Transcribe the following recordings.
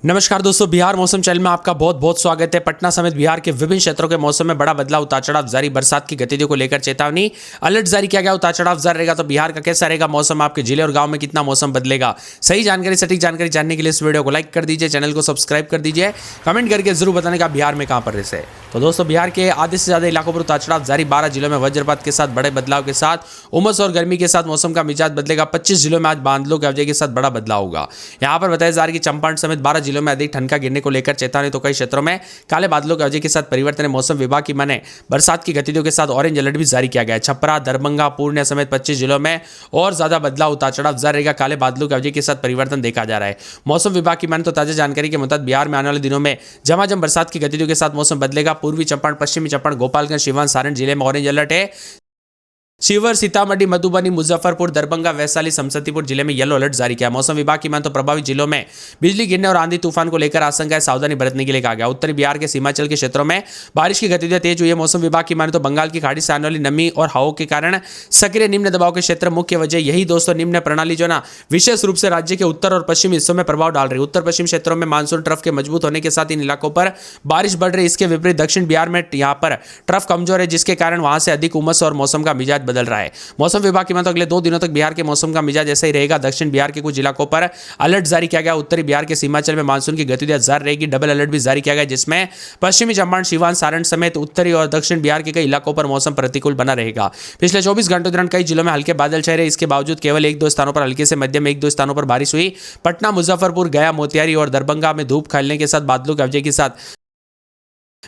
नमस्कार दोस्तों, बिहार मौसम चैनल में आपका बहुत बहुत स्वागत है। पटना समेत बिहार के विभिन्न क्षेत्रों के मौसम में बड़ा बदलाव, उतार चढ़ाव जारी, बरसात की गतिविधियों को लेकर चेतावनी, अलर्ट जारी किया गया। उतार चढ़ाव जारी रहेगा तो बिहार का कैसा रहेगा मौसम, आपके जिले और गांव में कितना मौसम बदलेगा। सही जानकारी, सटीक जानकारी जानने के लिए इस वीडियो को लाइक कर दीजिए, चैनल को सब्सक्राइब कर दीजिए, कमेंट करके जरूर बताने का बिहार में कहां पर रहते हैं। तो दोस्तों, बिहार के आधे से ज्यादा इलाकों पर उतार चढ़ाव जारी। 12 जिलों में वज्रपात के साथ बड़े बदलाव के साथ उमस और गर्मी के साथ मौसम का मिजाज बदलेगा। 25 जिलों में आज बादलों की अवधि के साथ बड़ा बदलाव होगा। यहां पर बताया जा रहा है कि चंपारण समेत 12 जिलों में अधिक ठंड का गिरने को लेकर चेतावनी, तो कई क्षेत्रों में काले बादलों की अवधि के साथ परिवर्तन है। मौसम विभाग की माने बरसात की गतिविधियों के साथ ऑरेंज अलर्ट भी जारी किया गया है। छपरा, दरभंगा, पूर्णिया समेत 25 जिलों में और ज्यादा बदलाव, उतार चढ़ाव जारी रहेगा। काले बादलों की अवधि के साथ परिवर्तन देखा जा रहा है। मौसम विभाग की माने तो ताजा जानकारी के मुताबिक बिहार में आने वाले दिनों में झमाझम बरसात की गतिविधियों के साथ मौसम बदलेगा। पूर्वी चंपारण, पश्चिमी चंपारण, गोपालगंज, सिवान, सारण जिले में ऑरेंज अलर्ट है। शिवहर, सीतामढ़ी, मधुबनी, मुजफ्फरपुर, दरभंगा, वैशाली, समस्तीपुर जिले में येलो अलर्ट जारी किया। मौसम विभाग की माने तो प्रभावित जिलों में बिजली गिरने और आंधी तूफान को लेकर आशंका है, सावधानी बरतने के लिए कहा गया। उत्तरी बिहार के सीमांचल के क्षेत्रों में बारिश की गतिविधियां तेज हुई है। मौसम विभाग की माने तो बंगाल की खाड़ी से आने वाली नमी और हवाओं के कारण सक्रिय निम्न दबाव के क्षेत्र मुख्य वजह यही दोस्तों। निम्न प्रणाली जो ना विशेष रूप से राज्य के उत्तर और पश्चिमी हिस्सों में प्रभाव डाल रही है। उत्तर पश्चिम क्षेत्रों में मानसून ट्रफ के मजबूत होने के साथ इन इलाकों पर बारिश बढ़ रही है। इसके विपरीत दक्षिण बिहार में यहाँ पर ट्रफ कमजोर है, जिसके कारण वहां से अधिक उमस और मौसम का मिजाज बदल रहा है। मौसम विभाग की माने तो अगले 2 दिनों तक बिहार के मौसम का मिजाज ऐसा ही रहेगा। दक्षिण बिहार के कुछ इलाकों पर अलर्ट जारी किया गया। उत्तरी बिहार के सीमांचल में मानसून की गतिविधियां जारी रहेगी। डबल अलर्ट भी जारी किया गया, जिसमें पश्चिमी चंपारण, सिवान, सारण समेत उत्तरी और दक्षिण बिहार के कई इलाकों पर मौसम प्रतिकूल बना रहेगा। पिछले 24 घंटों दौरान कई जिलों में हल्के बादल छाए रहे। इसके बावजूद केवल 1-2 स्थानों पर हल्के से मध्यम, 1-2 स्थानों पर बारिश हुई। पटना, मुजफ्फरपुर, गया, मोतिहारी और दरभंगा में धूप खिलने के साथ बादलों की अवधि के साथ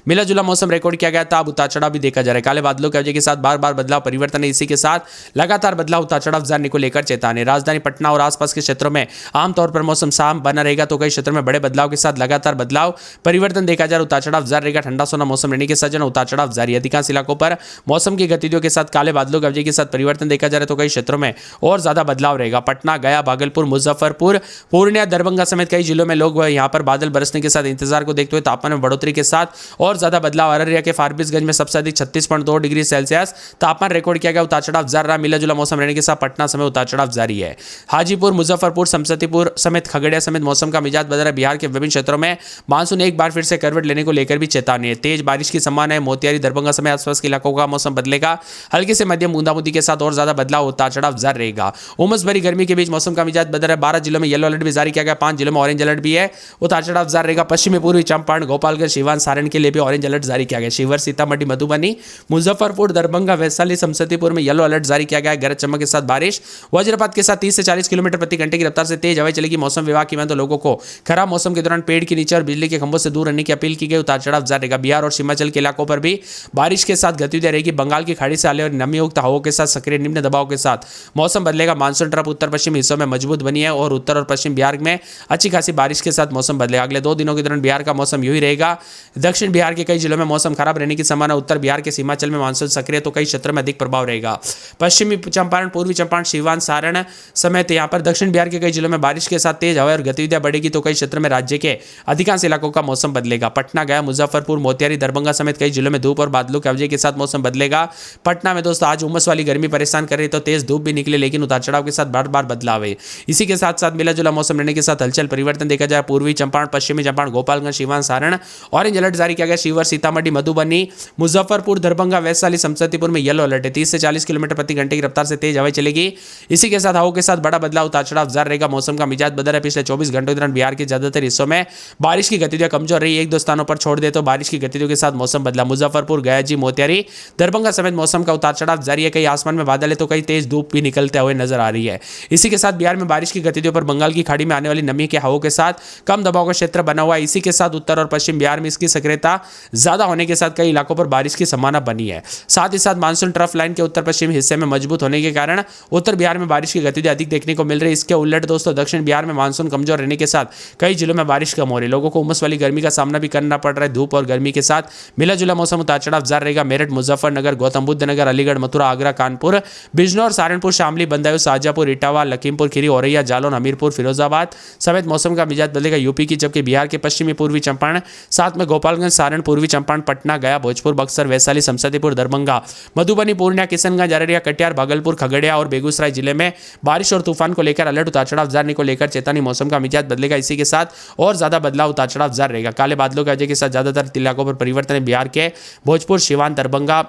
मिला जुला मौसम रिकॉर्ड किया गया था। अब उतार चढ़ाव भी देखा जा रहा है। काले बादलों की वजह के साथ बार बार बदलाव, परिवर्तन है। इसी के साथ लगातार बदलाव, उतार चढ़ाव जानने को लेकर चेतावनी। राजधानी पटना और आसपास के क्षेत्रों में आमतौर पर मौसम साफ बना रहेगा, तो कई क्षेत्रों में बड़े बदलाव के साथ लगातार बदलाव, परिवर्तन देखा जा रहा है। उतार चढ़ाव जारी रहेगा। ठंडा सोना मौसम रहने के साथ उतार चढ़ाव जारी। अधिकांश इलाकों पर मौसम की गतिविधियों के साथ काले बादलों की वजह के साथ परिवर्तन देखा जा रहा है, तो कई क्षेत्रों में और ज्यादा बदलाव रहेगा। पटना, गया, भागलपुर, मुजफ्फरपुर, पूर्णिया, दरभंगा समेत कई जिलों में लोग यहाँ पर बादल बरसने के साथ इंतजार को देखते हुए तापमान में बढ़ोतरी के साथ और ज्यादा बदलाव। अररिया के फारबिसगंज में सबसे अधिक 36.2 डिग्री सेल्सियस तापमान रिकॉर्ड किया गया। उतार चढ़ाव जारी रहा। मिला जुला मौसम रहने के साथ पटना समेत उतार चढ़ाव जारी है। हाजीपुर, मुजफ्फरपुर, समस्तीपुर समेत खगड़िया समेत मौसम का मिजाज बदल रहा है। बिहार के विभिन्न क्षेत्रों में मानसून एक बार फिर से करवट लेने को लेकर भी चेतावनी है। तेज बारिश की संभावना है। मोतिहारी, दरभंगा समेत आसपास के इलाकों का मौसम बदलेगा। हल्के से मध्यम बूंदाबूंदी के साथ और ज्यादा बदलाव, उतार चढ़ाव जारी रहेगा। उमस भरी गर्मी के बीच मौसम का मिजाज बदल रहा है। 12 जिलों में येलो अलर्ट भी जारी किया गया। 5 जिलों में ऑरेंज अलर्ट भी है। उतार चढ़ाव जारी रहेगा। पश्चिमी पूर्वी चंपारण, गोपालगंज, सिवान, सारण के लिए भी ऑरेंज अलर्ट जारी किया गया। शिवहर, सीतामढ़ी, मधुबनी, मुजफ्फरपुर, दरभंगा, वैशाली, समस्तीपुर में येलो अलर्ट जारी किया गया है। गरज चमक के साथ बारिश, वज्रपात के साथ 30 से 40 किलोमीटर प्रति घंटे की रफ्तार से तेज हवाएं चलेगी। मौसम विभाग की माने तो लोगों को खराब मौसम के दौरान पेड़ के नीचे और बिजली के खंभों से दूर रहने की अपील की गई। उतार चढ़ाव जारी रहेगा। बिहार और सीमांचल के इलाकों पर भी बारिश के साथ गतिविधियां रहेगी। बंगाल की खाड़ी से आने वाली नमीयुक्त हवाओं के साथ सक्रिय निम्न दबाव के साथ मौसम बदलेगा। मानसून ट्रफ उत्तर पश्चिम हिस्सों में मजबूत बनी है और उत्तर और पश्चिम बिहार में अच्छी खासी बारिश के साथ मौसम बदलेगा। अगले 2 दिनों के दौरान बिहार का मौसम यूं ही रहेगा। दक्षिण बिहार के कई जिलों में मौसम खराब रहने की संभावना। उत्तर बिहार के सीमांचल में मानसून सक्रिय, तो कई क्षेत्रों में अधिक प्रभाव रहेगा। पश्चिमी चंपारण, पूर्वी चंपारण, सिवान, सारण समेत यहां पर दक्षिण बिहार के कई जिलों में बारिश के साथ तेज हवा और गतिविधियां बढ़ेगी, तो कई क्षेत्रों में राज्य के अधिकांश इलाकों का मौसम बदलेगा। पटना, गया, मुजफ्फरपुर, मोतिहारी, दरभंगा समेत कई जिलों में धूप और बादलों की अवधि के साथ मौसम बदलेगा। पटना में दोस्तों आज उमस वाली गर्मी परेशान कर रही, तो तेज धूप भी निकले, लेकिन उतार चढ़ाव के साथ बार बार बदलाव है। इसी के साथ साथ मिला जुला मौसम रहने के साथ हलचल, परिवर्तन देखा जाए। पूर्वी चंपारण, पश्चिमी चंपारण, गोपालगंज, सिवान, सारण ऑरेंज अलर्ट जारी किया गया। शिवहर, सीतामढ़ी, मधुबनी, मुजफ्फरपुर, दरभंगा, वैशाली, समस्तीपुर में येलो अलर्ट है। 30 से 40 किलोमीटर प्रति घंटे की रफ्तार से तेज हवाएं चलेगी। इसी के साथ हवाओं के साथ बड़ा बदलाव, उतार चढ़ाव जारी रहेगा। मौसम का मिजाज बदल रहा है। पिछले 24 घंटों के दौरान बिहार के ज्यादातर हिस्सों में बारिश की गतिविधियां कमजोर रही। 1-2 स्थानों पर छोड़ दे तो बारिश की गतिविधियों के साथ मौसम बदला। मुजफ्फरपुर, गया, मोतिहारी, दरभंगा समेत मौसम का उतार चढ़ाव जारी है। कई आसमान में बादल है, तो कई तेज धूप भी निकलते हुए नजर आ रही है। इसी के साथ बिहार में बारिश की गतिविधियों पर बंगाल की खाड़ी में आने वाली नमी के हवाओं के साथ कम दबाव का क्षेत्र बना हुआ है। इसी के साथ उत्तर और पश्चिम बिहार में इसकी सक्रियता ज्यादा होने के साथ कई इलाकों पर बारिश की संभावना बनी है। साथ ही साथ मानसून ट्रफ लाइन के उत्तर पश्चिम हिस्से में मजबूत होने के कारण उत्तर बिहार में बारिश की गतिविधि अधिक देखने को मिल रही है। इसके उलट दोस्तों दक्षिण बिहार में मानसून कमजोर रहने के साथ कई जिलों में बारिश कम हो रही है। लोगों को उमस वाली गर्मी का सामना भी करना पड़ रहा है। धूप और गर्मी के साथ मिला जुला मौसम, उतार चढ़ाव जारी रहेगा। मेरठ, मुजफ्फरनगर, गौतम बुद्ध नगर, अलीगढ़, मथुरा, आगरा, कानपुर, बिजनौर, सहारनपुर, शामली, बदायूं, शाहजहांपुर, इटावा, लखीमपुर खीरी, औरैया, जालौन, हमीरपुर, फिरोजाबाद समेत मौसम का मिजाज बदलेगा। यूपी की जबकि बिहार के पश्चिमी पूर्वी चंपारण, साथ में गोपालगंज, सारण, पूर्वी चंपारण, पटना, गया, भोजपुर, बक्सर, वैशाली, समस्तीपुर, दरभंगा, मधुबनी, पूर्णिया, किशनगंज, अररिया, कटिहार, भागलपुर, खगड़िया और बेगूसराय जिले में बारिश और तूफान को लेकर अलर्ट, उतार चढ़ाव जारी को लेकर चेतावनी। मौसम का मिजाज बदलेगा, इसी के साथ और ज्यादा बदलाव, उतार चढ़ाव जारी रहेगा। काले बादलों की वजह के साथ ज्यादातर इलाकों पर परिवर्तन है। बिहार के भोजपुर, सिवान, दरभंगा,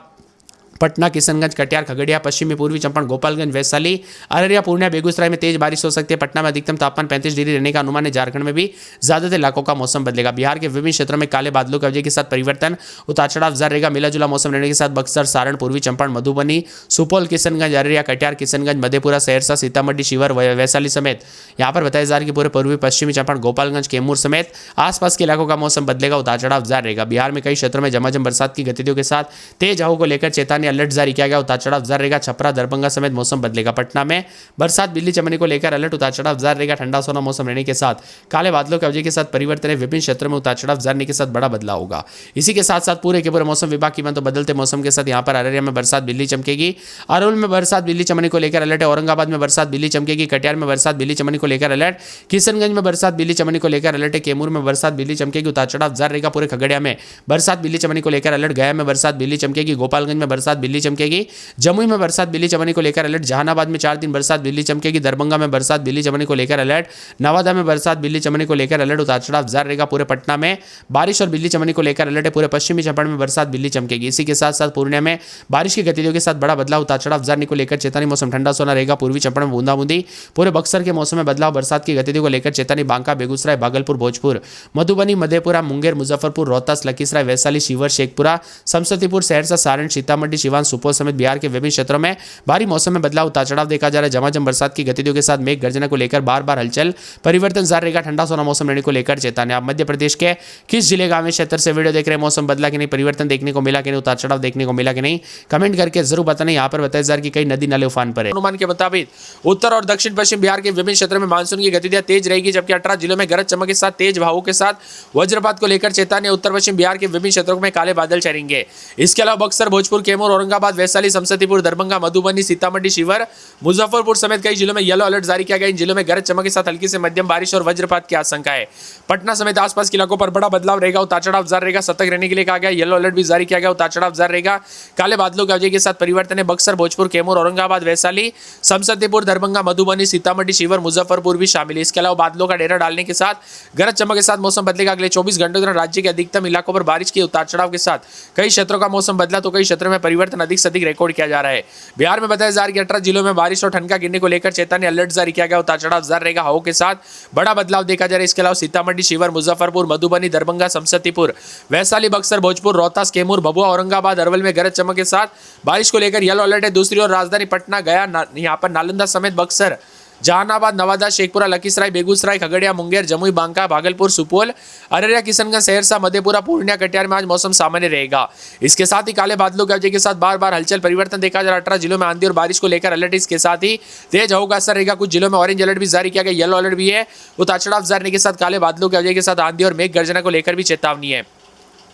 पटना, किशनगंज, कटिहार, खगड़िया, पश्चिमी पूर्वी चंपारण, गोपालगंज, वैशाली, अररिया, पूर्णिया, बेगूसराय में तेज बारिश हो सकती है। पटना में अधिकतम तापमान 35 डिग्री रहने का अनुमान है। झारखंड में भी ज्यादातर इलाकों का मौसम बदलेगा। बिहार के विभिन्न क्षेत्रों में काले बादलों की वजह के साथ परिवर्तन, उतार चढ़ाव जारी रहेगा। मिला जुला मौसम रहने के साथ बक्सर, सारण, पूर्वी चंपारण, मधुबनी, सुपौल, किशनगंज, अररिया, कटिहार, किशनगंज, मधेपुरा, सहरसा, सीतामढ़ी, शिवहर, वैशाली समेत यहाँ पर बताया जा रहा है कि पूरे पूर्वी पश्चिमी चंपारण, गोपालगंज, कैमूर समेत आसपास के इलाकों का मौसम बदलेगा, उतार चढ़ाव जारी रहेगा। बिहार में कई क्षेत्रों में झमाझम बरसात की गतिविधियों के साथ तेज हवाओं को लेकर चेतावनी, अलर्ट जारी किया गया। उतार चढ़ाव जारी रहेगा। छपरा, दरभंगा समेत मौसम बदलेगा। पटना में बरसात, बिजली चमकने को लेकर अलर्ट, उतार चढ़ाव जारी रहेगा। ठंडा सोना मौसम रहने के साथ काले बादलों की वजह के साथ परिवर्तन है। विभिन्न क्षेत्रों में उतार चढ़ाव जारी के साथ बड़ा बदलाव होगा। इसी के साथ साथ पूरे के पूरे मौसम विभाग की तो बदलते मौसम के साथ यहाँ पर अररिया में बरसात, बिजली चमकेगी। अरवल में बरसात, बिजली चमकने को लेकर अलर्ट है। औरंगाबाद में बरसात, बिजली चमकेगी। कटिहार में बरसात, बिजली चमकने को लेकर अलर्ट। किशनगंज में बरसात, बिजली चमकने को लेकर अलर्ट है। कैमूर में बरसात, बिजली चमकेगी। उतार चढ़ाव जारी रहेगा। पूरे खगड़िया में बरसात, बिजली चमकने को लेकर अलर्ट। गया में बरसात, बिजली चमकेगी। गोपालगंज में बरसात, बिजली चमकेगी। जमुई में बरसात, बिजली चमकने को लेकर अलर्ट। जहानाबाद में 4 दिन बरसात, बिजली चमकेगी। दरभंगा में बरसात, बिजली चमकने को लेकर अलर्ट। नवादा में बरसात, बिजली चमकने को लेकर अलर्ट। उतार चढ़ाव जारी रहेगा। पूरे पटना में बारिश और बिजली चमकने को लेकर अलर्ट है। पूरे पश्चिमी चंपारण में बरसात, बिजली चमकेगी। इसी के साथ साथ पूर्णिया में बारिश की गतिविधियों के साथ बड़ा बदलाव, उतार चढ़ाव जारी को लेकर चेतावनी। मौसम ठंडा सोना रहेगा। पूर्वी चंपारण में बूंदाबूंदी। पूरे बक्सर के मौसम में बदलाव, बरसात की गतिविधियों को लेकर चेतावनी। बांका, बेगूसराय, भागलपुर, भोजपुर, मधुबनी, मधेपुरा, मुंगेर, मुजफ्फरपुर, रोहतास, लखीसराय, वैशाली, शिवहर, शेखपुरा, समस्तीपुर, सहरसा, सारण, सीतामढ़ी, सिवान, सुपौल समेत बिहार के विभिन्न क्षेत्रों में भारी मौसम में बदलाव, उतार चढ़ाव देखा जा रहा है। झमाझम बरसात की गतिविधियों के साथ मेघ गर्जना को लेकर बार बार हलचल, परिवर्तन जारी रहेगा। ठंडा सोना मौसम रहने को लेकर चेतावनी। आप मध्य प्रदेश के किस जिले गांव क्षेत्र से वीडियो देख रहे हैं? मौसम बदला कि नहीं, परिवर्तन देखने को मिला कि नहीं, उतार चढ़ाव देखने को मिला कि नहीं, कमेंट करके जरूर बताना। यहाँ पर बताया जा रहा है कि कई नदी नाले उफान पर है। अनुमान के मुताबिक उत्तर और दक्षिण पश्चिम बिहार के विभिन्न क्षेत्रों में मानसून की गतिविधियां तेज रहेगी, जबकि 18 जिलों में गरज चमक के साथ तेज हवाओं के साथ वज्रपात को लेकर चेतावनी। उत्तर पश्चिम बिहार के विभिन्न क्षेत्रों में काले बादल छाएंगे। इसके अलावा बक्सर, भोजपुर, कैमूर, औरंगाबाद, वैशाली, समस्तीपुर, दरभंगा, मधुबनी, सीतामढ़ी, शिवहर, मुजफ्फरपुर समेत कई जिलों में येलो अलर्ट जारी किया गया। इन जिलों में गरज चमक के साथ हल्की से मध्यम बारिश और वज्रपात की आशंका है। पटना समेत आसपास के इलाकों पर बड़ा बदलाव रहेगा, उतार चढ़ाव जारी रहेगा। सतर्क रहने के लिए कहा गया। येलो अलर्ट भी जारी किया गया, उतार चढ़ाव जारी रहेगा। काले बादलों की वजह के साथ परिवर्तन है। बक्सर, भोजपुर, कैमूर, औरंगाबाद, वैशाली, समस्तीपुर, दरभंगा, मधुबनी, सीतामढ़ी, शिवहर, मुजफ्फरपुर भी शामिल है। इसके अलावा बादलों का डेरा डालने के साथ गरज चमक के साथ मौसम बदलेगा। अगले 24 घंटों के दौरान राज्य के अधिकतम इलाकों पर बारिश के उतार चढ़ाव के साथ कई क्षेत्रों का मौसम बदला, तो कई क्षेत्रों में परिवर्तन अधिक से अधिक रिकॉर्ड किया जा रहा है। बिहार में बताया जा रहा है कि 18 जिलों में बारिश और ठंड का गिरने को लेकर चेतावनी, अलर्ट जारी किया गया। उतार चढ़ाव जारी रहेगा। हवाओं के साथ बड़ा बदलाव देखा जा रहा है। इसके अलावा सीतामढ़ी, शिवहर, मुजफ्फरपुर, मधुबनी, दरभंगा, समस्तीपुर, वैशाली, बक्सर, भोजपुर, रोहतास, कैमूर, भभुआ, औरंगाबाद, अरवल में गरज चमक के साथ बारिश को लेकर येलो अलर्ट है। दूसरी ओर राजधानी पटना, गया, यहाँ पर नालंदा समेत बक्सर, जहानाबाद, नवादा, शेखपुरा, लखीसराय, बेगूसराय, खगड़िया, मुंगेर, जमुई, बांका, भागलपुर, सुपौल, अररिया, किशनगंज, सहरसा, मधेपुरा, पूर्णिया, कटिहार में आज मौसम सामान्य रहेगा। इसके साथ ही काले बादलों की वजह के साथ बार बार हलचल, परिवर्तन देखा जा रहा है। 18 जिलों में आंधी और बारिश को लेकर अलर्ट। इसके साथ ही तेज हवाओं का असर रहेगा। कुछ जिलों में ऑरेंज अलर्ट भी जारी किया गया, येलो अलर्ट भी है। उतार चढ़ाव जारी के साथ काले बादलों की वजह के साथ आंधी और मेघ गर्जना को लेकर भी चेतावनी है।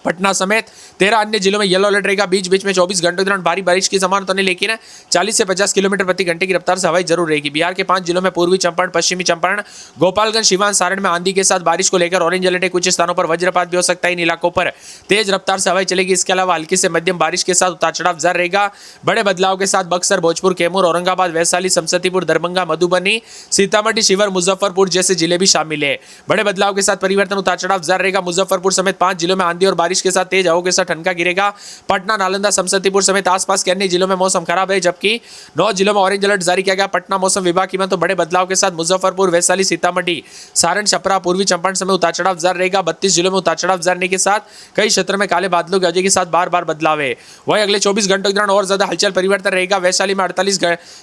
पटना समेत 13 अन्य जिलों में येलो अलर्ट रहेगा। बीच बीच में 24 घंटों के दौरान भारी बारिश की संभावना नहीं, लेकिन 40 से 50 किलोमीटर प्रति घंटे की रफ्तार से हवाई जरूर रहेगी। बिहार के 5 जिलों में पूर्वी चंपारण, पश्चिमी चंपारण, गोपालगंज, सिवान, सारण में आंधी के साथ बारिश को लेकर ऑरेंज अलर्ट है। कुछ स्थानों पर वज्रपात भी हो सकता है। इन इलाकों पर तेज रफ्तार से हवाई चलेगी। इसके अलावा हल्की से मध्यम बारिश के साथ उतार चढ़ाव जारी रहेगा। बड़े बदलाव के साथ बक्सर, भोजपुर, कैमूर, औरंगाबाद, वैशाली, समस्तीपुर, दरभंगा, मधुबनी, सीतामढ़ी, शिवहर, मुजफ्फरपुर जैसे जिले भी शामिल है। बड़े बदलाव के साथ परिवर्तन, उतार चढ़ाव जारी रहेगा। मुजफ्फरपुर समेत 5 जिलों में आंधी और बारिश के साथ तेज हवाओं के साथ ठंडा गिरेगा। पटना, नालंदा, समस्तीपुर समेत आसपास के अन्य जिलों में मौसम खराब है, जबकि 9 जिलों में ऑरेंज अलर्ट जारी किया गया। पटना मौसम विभाग की तो बड़े बदलाव के साथ मुजफ्फरपुर, वैशाली, सीतामढ़ी, सारण, छपरा, पूर्वी चंपारण समेत उतार चढ़ाव जारी रहेगा। 32 जिलों में उतार चढ़ाव जारी के साथ कई क्षेत्रों में काले बादलों की वजह के साथ बार बार बदलाव है। वही अगले 24 घंटों के दौरान और ज्यादा हलचल, परिवर्तन रहेगा। वैशाली में 48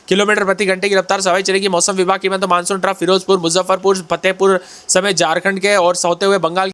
किलोमीटर प्रति घंटे की रफ्तार से हवाई चलेगी। मौसम विभाग की तो मानसून ट्रफ फिरोजपुर, मुजफ्फरपुर, फतेहपुर समेत झारखंड के और होते हुए बंगाल